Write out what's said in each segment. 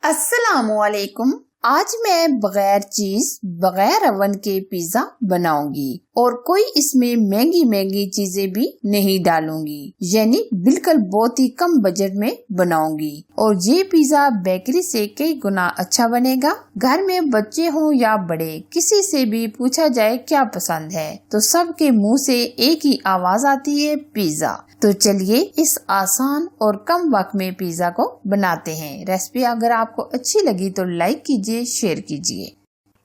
अस्सलामुअलैकुम। आज मैं बगैर चीज बगैर ओवन के पिज्जा बनाऊंगी और कोई इसमें महंगी चीजें भी नहीं डालूंगी, यानी बिल्कुल बहुत ही कम बजट में बनाऊंगी। और ये पिज्जा बेकरी से कई गुना अच्छा बनेगा। घर में बच्चे हों या बड़े, किसी से भी पूछा जाए क्या पसंद है तो सबके मुंह से एक ही आवाज आती है, पिज्जा। तो चलिए इस आसान और कम वक्त में पिज्जा को बनाते हैं। रेसिपी अगर आपको अच्छी लगी तो लाइक कीजिए, शेयर कीजिए।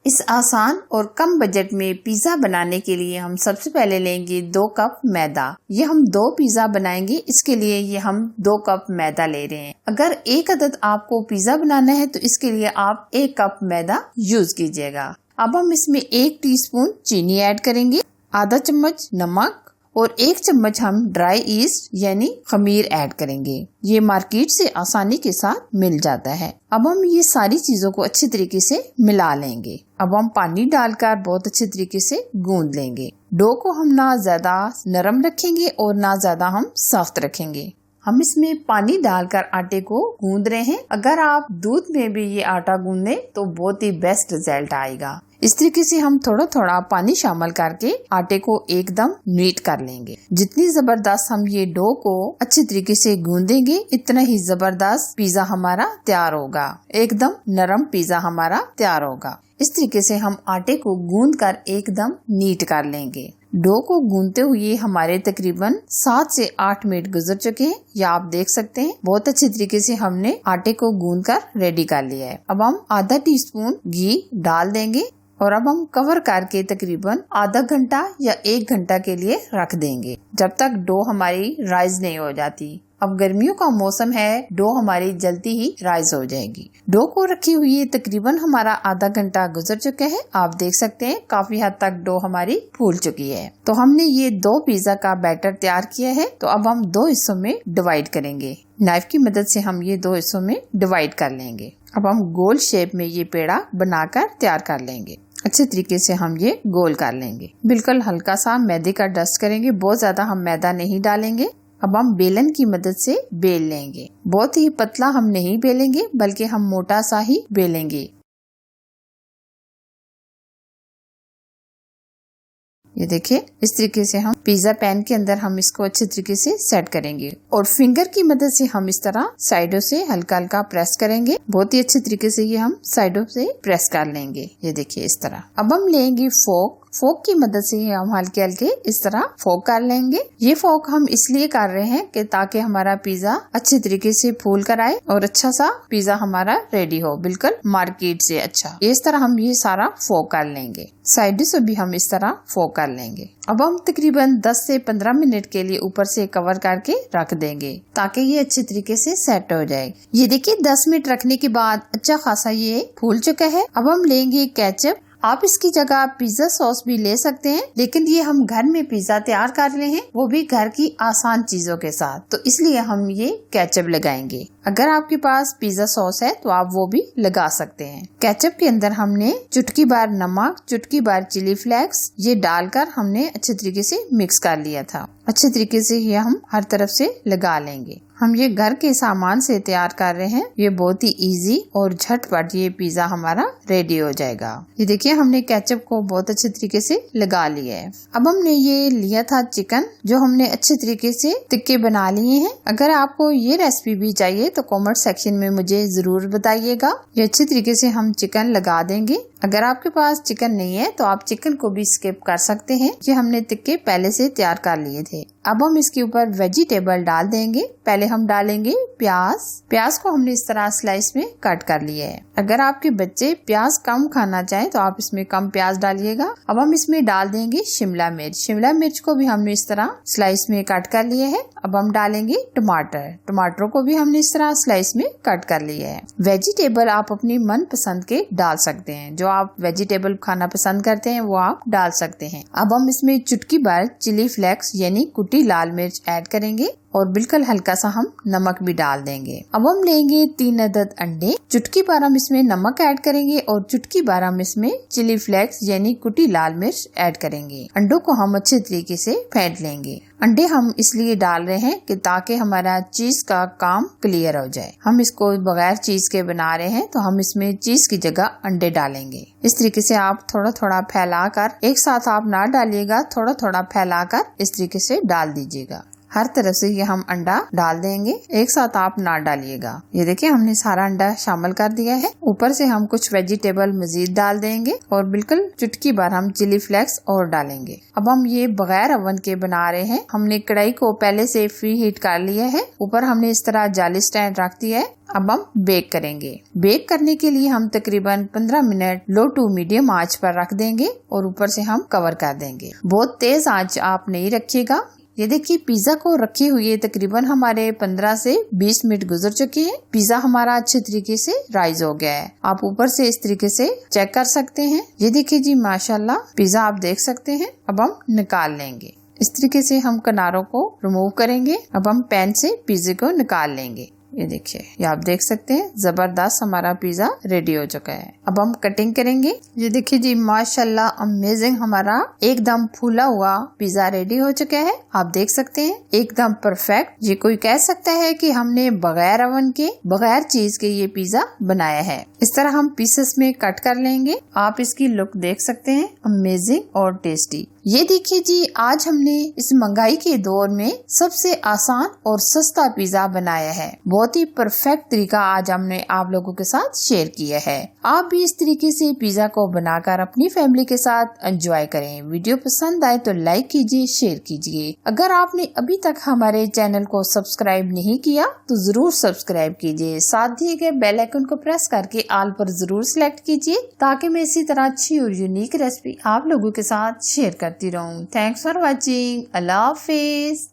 इस आसान और कम बजट में पिज्जा बनाने के लिए हम सबसे पहले लेंगे 2 कप मैदा। ये हम 2 पिज्जा बनाएंगे, इसके लिए ये हम 2 कप मैदा ले रहे हैं। अगर 1 अदद आपको पिज्जा बनाना है तो इसके लिए आप 1 कप मैदा यूज कीजिएगा। अब हम इसमें 1 टीस्पून चीनी ऐड करेंगे, आधा चम्मच नमक और 1 चम्मच हम ड्राई ईस्ट यानी खमीर ऐड करेंगे। ये मार्केट से आसानी के साथ मिल जाता है। अब हम ये सारी चीजों को अच्छी तरीके से मिला लेंगे। अब हम पानी डालकर बहुत अच्छे तरीके से गूंद लेंगे। डो को हम ना ज्यादा नरम रखेंगे और ना ज्यादा हम सख्त रखेंगे। हम इसमें पानी डालकर आटे को गूंद रहे हैं। अगर आप दूध में भी ये आटा गूंदें तो बहुत ही बेस्ट रिजल्ट आएगा। इस तरीके से हम थोड़ा थोड़ा पानी शामिल करके आटे को एकदम नीट कर लेंगे। जितनी जबरदस्त हम ये डो को अच्छी तरीके से गूंदेंगे इतना ही जबरदस्त पिज्जा हमारा तैयार होगा। एकदम नरम पिज्जा हमारा तैयार होगा। इस तरीके से हम आटे को गूंद कर एकदम नीट कर लेंगे। डो को गूंदते हुए हमारे तकरीबन 7 से 8 मिनट गुजर चुके हैं। या आप देख सकते हैं बहुत अच्छी तरीके से हमने आटे को गूंद कर रेडी कर लिया है। अब हम आधा टीस्पून घी डाल देंगे और अब हम कवर करके तकरीबन आधा घंटा या 1 घंटा के लिए रख देंगे, जब तक डो हमारी राइज नहीं हो जाती। अब गर्मियों का मौसम है, डो हमारी जल्दी ही राइज हो जाएगी। डो को रखी हुई तकरीबन हमारा आधा घंटा गुजर चुका है। आप देख सकते हैं काफी हद तक डो हमारी फूल चुकी है। तो हमने ये 2 पिज्जा का बैटर तैयार किया है। तो अब हम 2 हिस्सों में डिवाइड करेंगे। नाइफ की मदद से हम ये 2 हिस्सों में डिवाइड कर लेंगे। अब हम गोल शेप में ये पेड़ा बनाकर तैयार कर लेंगे। अच्छे तरीके से हम ये गोल कर लेंगे। बिल्कुल हल्का सा मैदे का डस्ट करेंगे, बहुत ज्यादा हम मैदा नहीं डालेंगे। अब हम बेलन की मदद से बेल लेंगे। बहुत ही पतला हम नहीं बेलेंगे बल्कि हम मोटा सा ही बेलेंगे। ये देखिए इस तरीके से हम पिज्जा पैन के अंदर हम इसको अच्छे तरीके से सेट करेंगे और फिंगर की मदद से हम इस तरह साइडों से हल्का हल्का प्रेस करेंगे। बहुत ही अच्छे तरीके से ये हम साइडों से प्रेस कर लेंगे। ये देखिए इस तरह। अब हम लेंगे फोक की मदद से हम हल्के हल्के इस तरह फोक कर लेंगे। ये फोक हम इसलिए कर रहे हैं कि ताकि हमारा पिज्जा अच्छे तरीके से फूल कर आए और अच्छा सा पिज्जा हमारा रेडी हो, बिल्कुल मार्केट से अच्छा। इस तरह हम ये सारा फोक कर लेंगे। साइड से भी हम इस तरह फोक कर लेंगे। अब हम तकरीबन 10 से 15 मिनट के लिए ऊपर से कवर करके रख देंगे ताकि ये अच्छे तरीके से सेट हो जाए। ये देखिए 10 मिनट रखने के बाद अच्छा खासा ये फूल चुका है। अब हम लेंगे केचप। आप इसकी जगह पिज्जा सॉस भी ले सकते हैं, लेकिन ये हम घर में पिज्जा तैयार कर रहे हैं, वो भी घर की आसान चीजों के साथ, तो इसलिए हम ये केचप लगाएंगे। अगर आपके पास पिज्जा सॉस है तो आप वो भी लगा सकते हैं। केचप के अंदर हमने चुटकी भर नमक, चुटकी भर चिली फ्लेक्स ये डालकर हमने अच्छे तरीके से मिक्स कर लिया था। अच्छे तरीके से ये हम हर तरफ से लगा लेंगे। हम ये घर के सामान से तैयार कर रहे हैं। ये बहुत ही इजी और झटपट ये पिज्जा हमारा रेडी हो जाएगा। ये देखिए हमने केचप को बहुत अच्छे तरीके से लगा लिया है। अब हमने ये लिया था चिकन, जो हमने अच्छे तरीके से टिक्के बना लिए हैं। अगर आपको ये रेसिपी भी चाहिए तो कमेंट सेक्शन में मुझे जरूर बताइएगा। ये अच्छे तरीके से हम चिकन लगा देंगे। अगर आपके पास चिकन नहीं है तो आप चिकन को भी स्किप कर सकते हैं। ये हमने टिक्के पहले से तैयार कर लिए थे। अब हम इसके ऊपर वेजिटेबल डाल देंगे। पहले हम डालेंगे प्याज को हमने इस तरह स्लाइस में कट कर लिया है। अगर आपके बच्चे प्याज कम खाना चाहें तो आप इसमें कम प्याज डालिएगा। अब हम इसमें डाल देंगे शिमला मिर्च को भी हमने इस तरह स्लाइस में कट कर लिया है। अब हम डालेंगे टमाटर को भी हमने इस तरह स्लाइस में कट कर लिया है। वेजिटेबल आप अपनी मन पसंद के डाल सकते हैं, जो आप वेजिटेबल खाना पसंद करते हैं वो आप डाल सकते हैं। अब हम इसमें चुटकी भर चिली फ्लेक्स यानी कुटी लाल मिर्च ऐड करेंगे और बिल्कुल हल्का सा हम नमक भी डाल देंगे। अब हम लेंगे 3 अदद अंडे, चुटकी भर हम इसमें नमक ऐड करेंगे और चुटकी भर हम इसमें चिली फ्लेक्स यानी कुटी लाल मिर्च ऐड करेंगे। अंडों को हम अच्छे तरीके से फेंट लेंगे। अंडे हम इसलिए डाल रहे हैं कि ताकि हमारा चीज का काम क्लियर हो जाए। हम इसको बगैर चीज के बना रहे हैं तो हम इसमें चीज की जगह अंडे डालेंगे। इस तरीके से आप थोड़ा थोड़ा फैलाकर, एक साथ आप ना डालिएगा, थोड़ा थोड़ा फैलाकर इस तरीके से डाल दीजिएगा। हर तरफ से ये हम अंडा डाल देंगे, एक साथ आप ना डालिएगा। ये देखिए हमने सारा अंडा शामिल कर दिया है। ऊपर से हम कुछ वेजिटेबल मजीद डाल देंगे और बिल्कुल चुटकी भर हम चिली फ्लेक्स और डालेंगे। अब हम ये बगैर ओवन के बना रहे हैं। हमने कढ़ाई को पहले से फ्री हीट कर लिया है। ऊपर हमने इस तरह जाली स्टैंड रख दिया है। अब हम बेक करेंगे। बेक करने के लिए हम तकरीबन 15 मिनट लो टू मीडियम आंच पर रख देंगे और ऊपर से हम कवर कर देंगे। बहुत तेज आंच आप नहीं रखिएगा। ये देखिए पिज्जा को रखे हुए तकरीबन हमारे 15 से 20 मिनट गुजर चुके हैं। पिज्जा हमारा अच्छे तरीके से राइज हो गया है। आप ऊपर से इस तरीके से चेक कर सकते हैं। ये देखिए जी माशाल्लाह पिज्जा आप देख सकते हैं। अब हम निकाल लेंगे। इस तरीके से हम किनारों को रिमूव करेंगे। अब हम पैन से पिज्जे को निकाल लेंगे। ये देखिए, ये आप देख सकते हैं जबरदस्त हमारा पिज्जा रेडी हो चुका है। अब हम कटिंग करेंगे। ये देखिए जी माशाल्लाह अमेजिंग हमारा एकदम फूला हुआ पिज्जा रेडी हो चुका है। आप देख सकते हैं एकदम परफेक्ट। ये कोई कह सकता है कि हमने बगैर ओवन के, बगैर चीज के ये पिज्जा बनाया है। इस तरह हम पीसेस में कट कर लेंगे। आप इसकी लुक देख सकते हैं, अमेजिंग और टेस्टी। ये देखिए जी आज हमने इस महंगाई के दौर में सबसे आसान और सस्ता पिज्जा बनाया है। बहुत ही परफेक्ट तरीका आज हमने आप लोगों के साथ शेयर किया है। आप भी इस तरीके से पिज्जा को बनाकर अपनी फैमिली के साथ एंजॉय करें। वीडियो पसंद आए तो लाइक कीजिए, शेयर कीजिए। अगर आपने अभी तक हमारे चैनल को सब्सक्राइब नहीं किया तो जरूर सब्सक्राइब कीजिए। साथ दिए गए बेल आइकन को प्रेस करके ऑल पर जरूर सिलेक्ट कीजिए ताकि मैं इसी तरह अच्छी और यूनिक रेसिपी आप लोगों के साथ शेयर करती रहूं। Thanks for watching. Allah Hafiz.